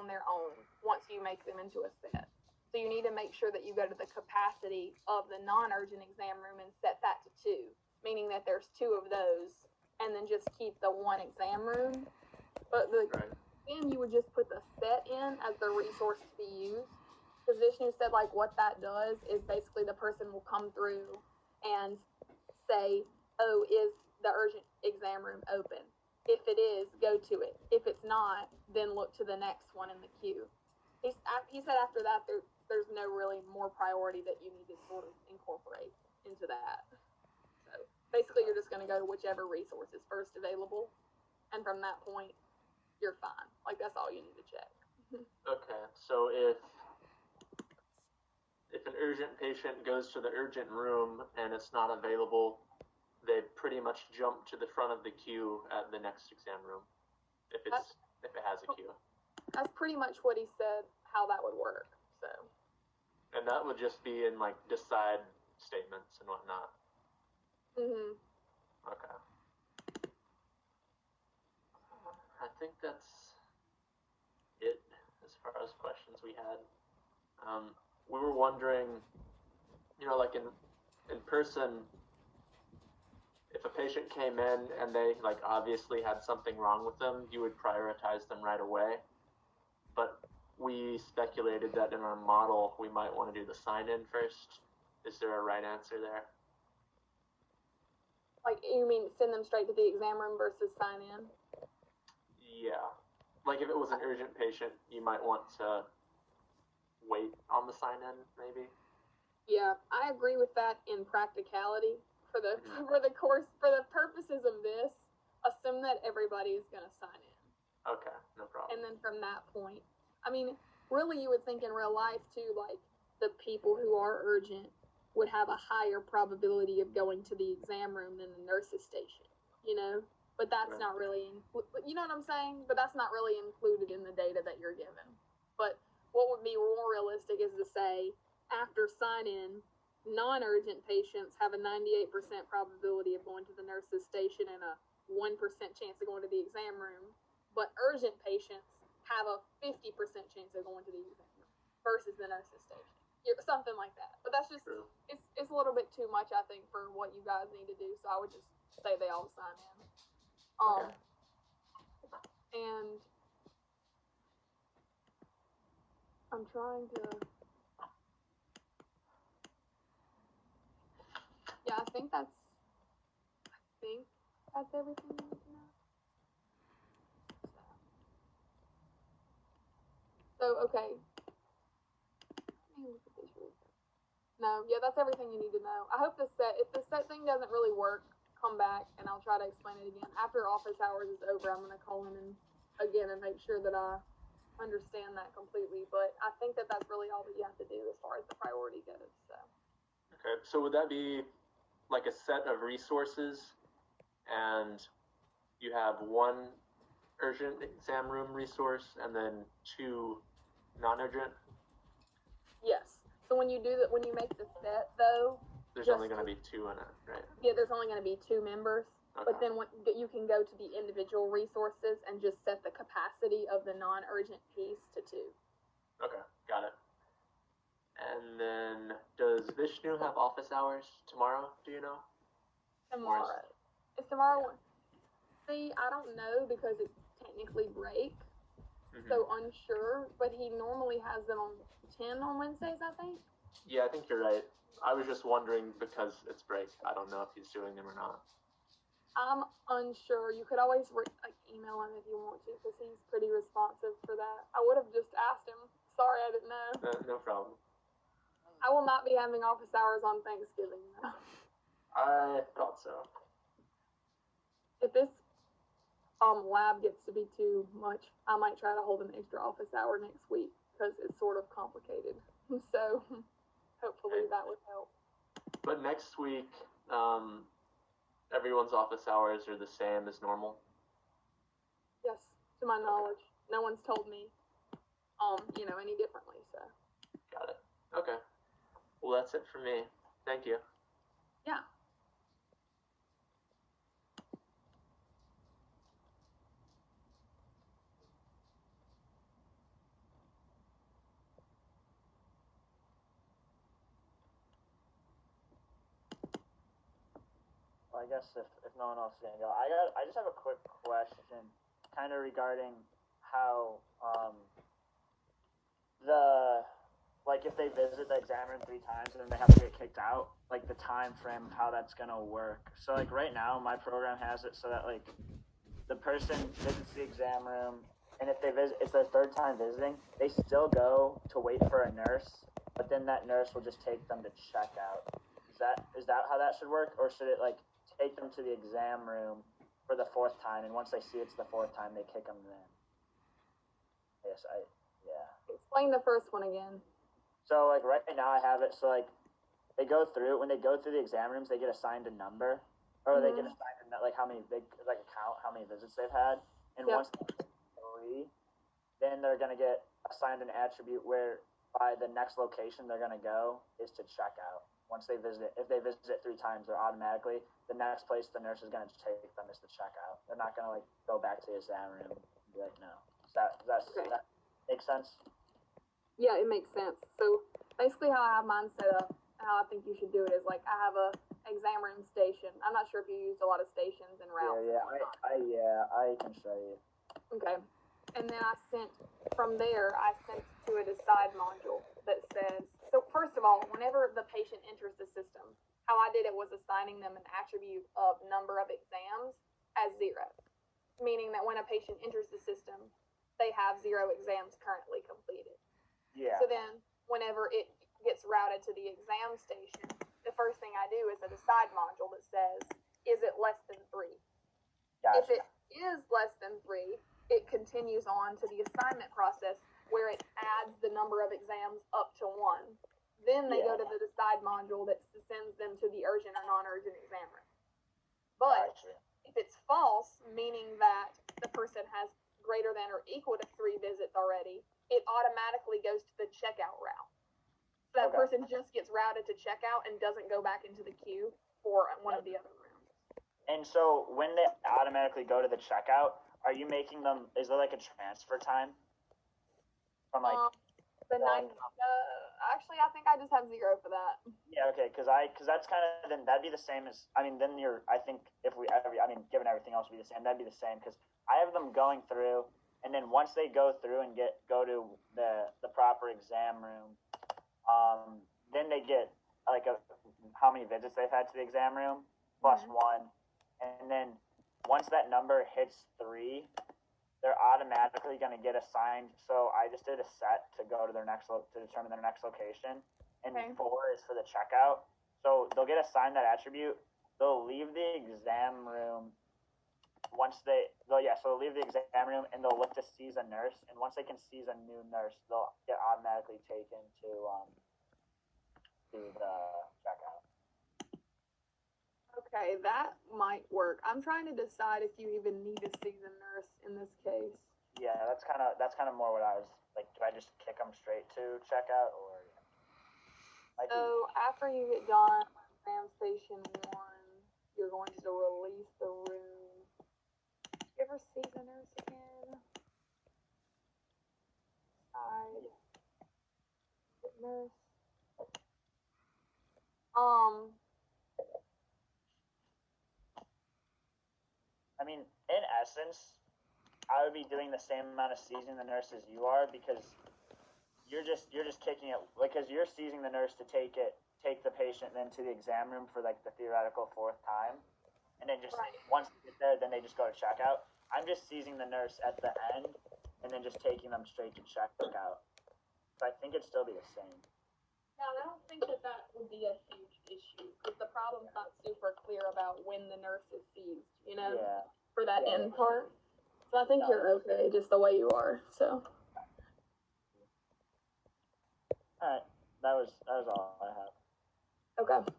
on their own once you make them into a set. So you need to make sure that you go to the capacity of the non-urgent exam room and set that to 2, meaning that there's 2 of those, and then just keep the 1 exam room. But then you would just put the set in as the resource to be used. Because Vishnu said, like, what that does is basically the person will come through and say, oh, is the urgent exam room open? If it is, go to it. If it's not, then look to the next one in the queue. He said after that, there's no really more priority that you need to sort of incorporate into that. So basically, you're just going to go to whichever resource is first available, and from that point, you're fine. Like, that's all you need to check. Okay, so if an urgent patient goes to the urgent room and it's not available, they pretty much jump to the front of the queue at the next exam room, if it has a queue. That's pretty much what he said, how that would work. So. And that would just be in, like, decide statements and whatnot. Mhm. Okay. I think that's it as far as questions we had. We were wondering, like in person, if a patient came in and they, like, obviously had something wrong with them, you would prioritize them right away. But we speculated that in our model, we might want to do the sign-in first. Is there a right answer there? Like, you mean send them straight to the exam room versus sign in? Yeah. Like, if it was an urgent patient, you might want to wait on the sign-in, maybe? Yeah, I agree with that in practicality. For the purposes of this, assume that everybody is going to sign in. Okay, no problem. And then from that point, I mean, really, you would think in real life too, like, the people who are urgent would have a higher probability of going to the exam room than the nurse's station, But that's not really, you know what I'm saying? But that's not really included in the data that you're given. But what would be more realistic is to say, after sign-in, non-urgent patients have a 98% probability of going to the nurse's station and a 1% chance of going to the exam room, but urgent patients have a 50% chance of going to the exam room versus the nurse's station. Something like that. But that's just, it's a little bit too much, I think, for what you guys need to do, so I would just say they all sign in. And I'm trying to... Yeah, I think that's everything you need to know. So, okay. Let me look at this really quick. No, yeah, that's everything you need to know. I hope if the set thing doesn't really work, come back and I'll try to explain it again. After office hours is over, I'm going to call in and make sure that I understand that completely. But I think that that's really all that you have to do as far as the priority goes. So. Okay, so would that be like a set of resources, and you have 1 urgent exam room resource and then 2 non-urgent? Yes. So when you make the set, though, there's only going to be 2 in it, right? Yeah, there's only going to be 2 members. Okay. But then you can go to the individual resources and just set the capacity of the non-urgent piece to 2. Okay, got it. And then, does Vishnu have office hours tomorrow? Do you know? Tomorrow. Is tomorrow? Yeah. See, I don't know because it's technically break. Mm-hmm. So unsure, but he normally has them on 10 on Wednesdays, I think. Yeah, I think you're right. I was just wondering because it's break. I don't know if he's doing them or not. I'm unsure. You could always email him if you want to because he's pretty responsive for that. I would have just asked him. Sorry, I didn't know. No problem. I will not be having office hours on Thanksgiving, though. I thought so. If this lab gets to be too much, I might try to hold an extra office hour next week because it's sort of complicated. So hopefully that would help. But next week, everyone's office hours are the same as normal? Yes, to my knowledge. No one's told me, any differently, so. Got it. Okay. Well, that's it for me. Thank you. Yeah. I guess if no one else is gonna go, I just have a quick question, kind of regarding how the like if they visit the exam room 3 times and then they have to get kicked out, like the time frame of how that's gonna work. So like right now, my program has it so that like the person visits the exam room, and if it's their 3rd time visiting, they still go to wait for a nurse, but then that nurse will just take them to check out. Is that how that should work, or should it like take them to the exam room for the 4th time, and once they see it's the 4th time, they kick them in? Yes, yeah. Explain the first one again. So like right now I have it so like they go through when they go through the exam rooms, they get assigned a number, or they get assigned like how many like count how many visits they've had, and once they get 3, then they're gonna get assigned an attribute where by the next location they're gonna go is to check out. Once they visit, if they visit 3 times, they're automatically the next place the nurse is gonna take them is to check out. They're not gonna like go back to the exam room and be like, no. Does that make sense? Yeah, it makes sense. So basically how I have mine set up, how I think you should do it is like I have a exam room station. I'm not sure if you used a lot of stations and routes. I can show you. Okay. And then I sent to a decide module that says, so first of all, whenever the patient enters the system, how I did it was assigning them an attribute of number of exams as 0, meaning that when a patient enters the system, they have 0 exams currently completed. Yeah. So then whenever it gets routed to the exam station, the first thing I do is a decide module that says, is it less than 3? Gotcha. If it is less than 3, it continues on to the assignment process where it adds the number of exams up to 1. Then they go to the decide module that sends them to the urgent or non-urgent exam room. But if it's false, meaning that the person has greater than or equal to 3 visits already, it automatically goes to the checkout route. So that person just gets routed to checkout and doesn't go back into the queue for one of the other rooms. And so when they automatically go to the checkout, are you making them, is there like a transfer time? From like the 90, actually I think I just have 0 for that. Yeah, okay, because that's kind of, then that'd be the same as, I mean, then I think if given everything else would be the same, that'd be the same, because I have them going through, and then once they go through and go to the proper exam room, then they get like how many visits they've had to the exam room plus 1, and then once that number hits 3, they're automatically going to get assigned. So I just did a set to go to their to determine their next location, and 4 is for the checkout. So they'll get assigned that attribute. They'll leave the exam room. They'll leave the exam room and they'll look to seize a nurse. And once they can seize a new nurse, they'll get automatically taken to the checkout. Okay, that might work. I'm trying to decide if you even need to seize a nurse in this case. Yeah, that's kind of more what I was like. Do I just kick them straight to checkout, or? So after you get done on exam station 1, you're going to release the room. You ever seize a nurse again? Nurse. I mean, in essence, I would be doing the same amount of seizing the nurse as you are, because you're just kicking it, because you're seizing the nurse to take the patient then to the exam room for like the theoretical 4th time, and then just once they get there, then they just go to checkout. I'm just seizing the nurse at the end, and then just taking them straight to checkout. So I think it'd still be the same. Yeah, I don't think that would be a huge issue, because the problem's not super clear about when the nurse is seized, for that end part. So I think you're okay just the way you are, so. Alright, that was all I have. Okay.